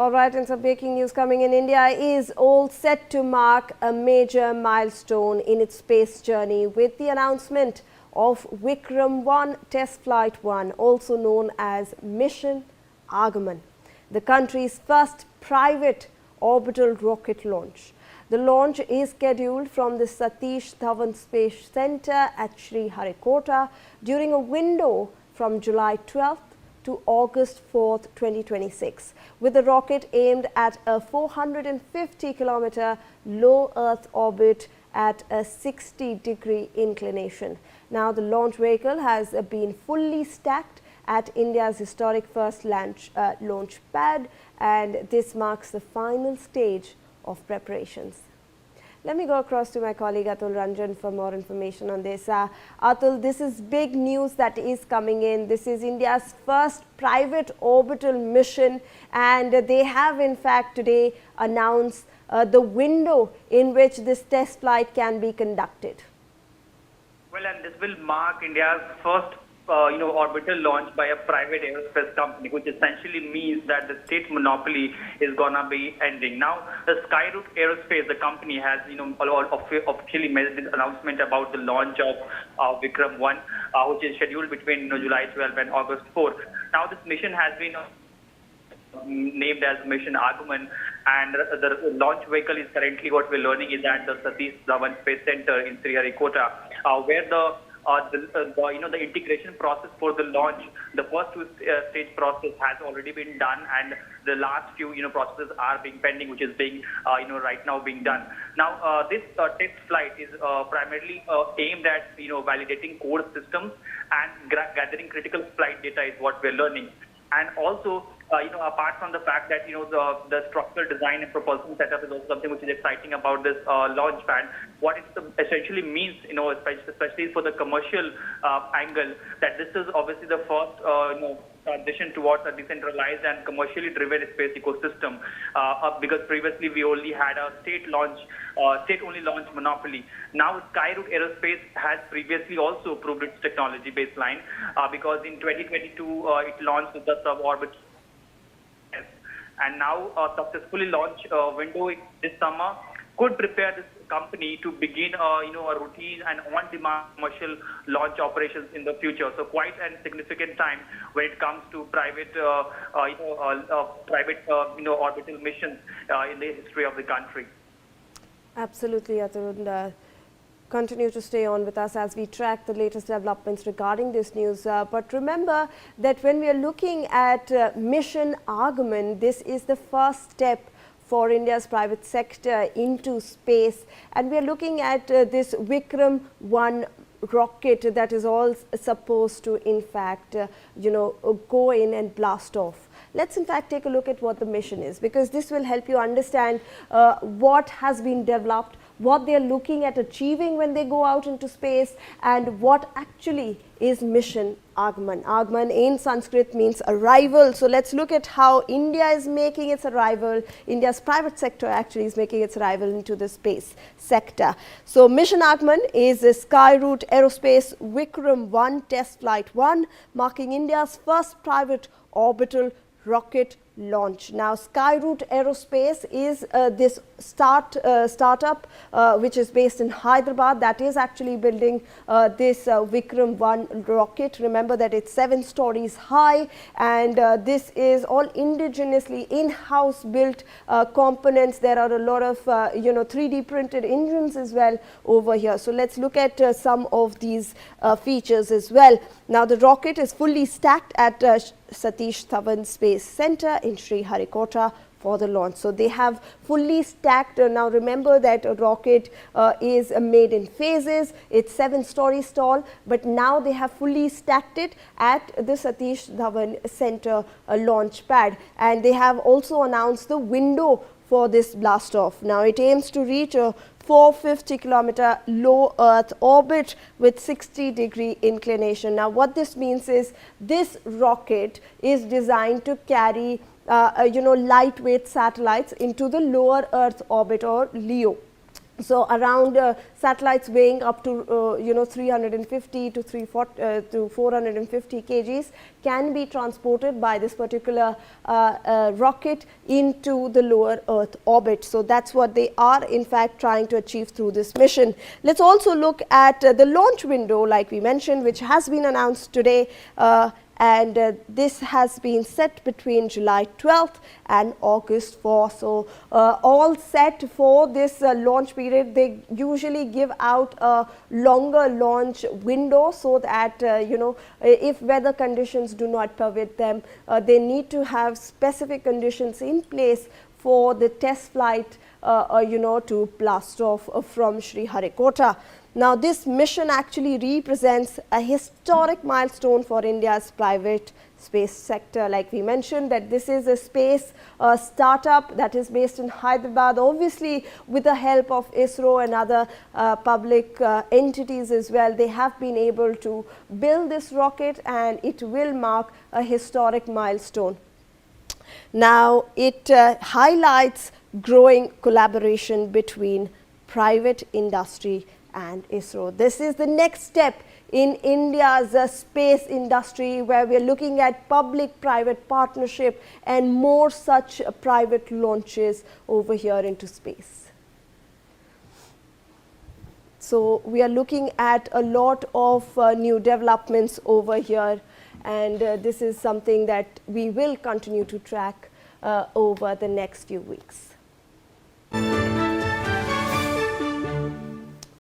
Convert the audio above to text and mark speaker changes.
Speaker 1: All right, and some breaking news coming in. India is all set to mark a major milestone in its space journey with the announcement of Vikram-1 Test Flight-1, also known as Mission Aagaman, the country's first private orbital rocket launch. The launch is scheduled from the Satish Dhawan Space Centre at Sriharikota during a window from July 12th to August 4th, 2026, with the rocket aimed at a 450-kilometer low Earth orbit at a 60-degree inclination. Now, the launch vehicle has been fully stacked at India's historic first launch pad, and this marks the final stage of preparations. Let me go across to my colleague Atul Ranjan for more information on this. Atul, this is big news that is coming in. This is India's first private orbital mission, and they have in fact today announced the window in which this test flight can be conducted.
Speaker 2: Well, and this will mark India's first orbital launch by a private aerospace company, which essentially means that the state monopoly is gonna be ending. Now, the Skyroot Aerospace, the company, has officially made this announcement about the launch of Vikram-1, which is scheduled between July 12 and August 4. Now, this mission has been named as Mission Aagaman, and the launch vehicle is currently, what we're learning, is at the Satish Dhawan Space Centre in Sriharikota, where the integration process for the launch, the first stage process has already been done, and the last few processes are being pending, which is being right now being done. Now this test flight is primarily aimed at validating core systems and gathering critical flight data is what we're learning. And also, apart from the fact that the structural design and propulsion setup is also something which is exciting about this launch pad. What it essentially means, especially for the commercial angle, that this is obviously the first transition towards a decentralized and commercially driven space ecosystem, because previously we only had a state-only launch monopoly. Now Skyroot Aerospace has previously also proved its technology baseline, because in 2022 it launched the suborbital, and now a successfully launched window this summer could prepare this company to begin a routine and on-demand commercial launch operations in the future. So quite a significant time when it comes to private orbital missions in the history of the country.
Speaker 1: Absolutely, Atul. Continue to stay on with us as we track the latest developments regarding this news. But remember that when we are looking at Mission Aagaman, this is the first step for India's private sector into space, and we are looking at this Vikram-1 rocket that is all supposed to in fact go in and blast off. Let's in fact take a look at what the mission is, because this will help you understand what has been developed, what they are looking at achieving when they go out into space, and what actually is Mission Aagaman. Aagaman in Sanskrit means arrival. So let's look at how India is making its arrival. India's private sector actually is making its arrival into the space sector. So Mission Aagaman is a Skyroot Aerospace Vikram-1 Test Flight-1, marking India's first private orbital rocket launch. Now, Skyroot Aerospace is this startup which is based in Hyderabad, that is actually building this Vikram-1 rocket. Remember that it's 7 stories high, and this is all indigenously in-house built components. There are a lot of 3D printed engines as well over here. So let's look at some of these features as well. Now, the rocket is fully stacked at Satish Dhawan Space Centre in Sriharikota for the launch. So they have fully stacked. Now remember that a rocket is made in phases. It's 7 stories tall, but now they have fully stacked it at the Satish Dhawan Centre launch pad, and they have also announced the window for this blast off. Now it aims to reach a 450-kilometer low Earth orbit with 60-degree inclination. Now what this means is this rocket is designed to carry lightweight satellites into the lower Earth orbit, or LEO. So around satellites weighing up to 350 to 450 kgs can be transported by this particular rocket into the lower Earth orbit. So that's what they are in fact trying to achieve through this mission. Let's also look at the launch window, like we mentioned, which has been announced today. And this has been set between July 12th and August 4th. So all set for this launch period. They usually give out a longer launch window so that if weather conditions do not permit them, they need to have specific conditions in place for the test flight to blast off from Sriharikota. Now, this mission actually represents a historic milestone for India's private space sector. Like we mentioned, that this is a space startup that is based in Hyderabad, obviously with the help of ISRO and other public entities as well. They have been able to build this rocket, and it will mark a historic milestone. Now, it highlights growing collaboration between private industry and ISRO. This is the next step in India's space industry, where we are looking at public-private partnership and more such private launches over here into space. So we are looking at a lot of new developments over here, and this is something that we will continue to track over the next few weeks.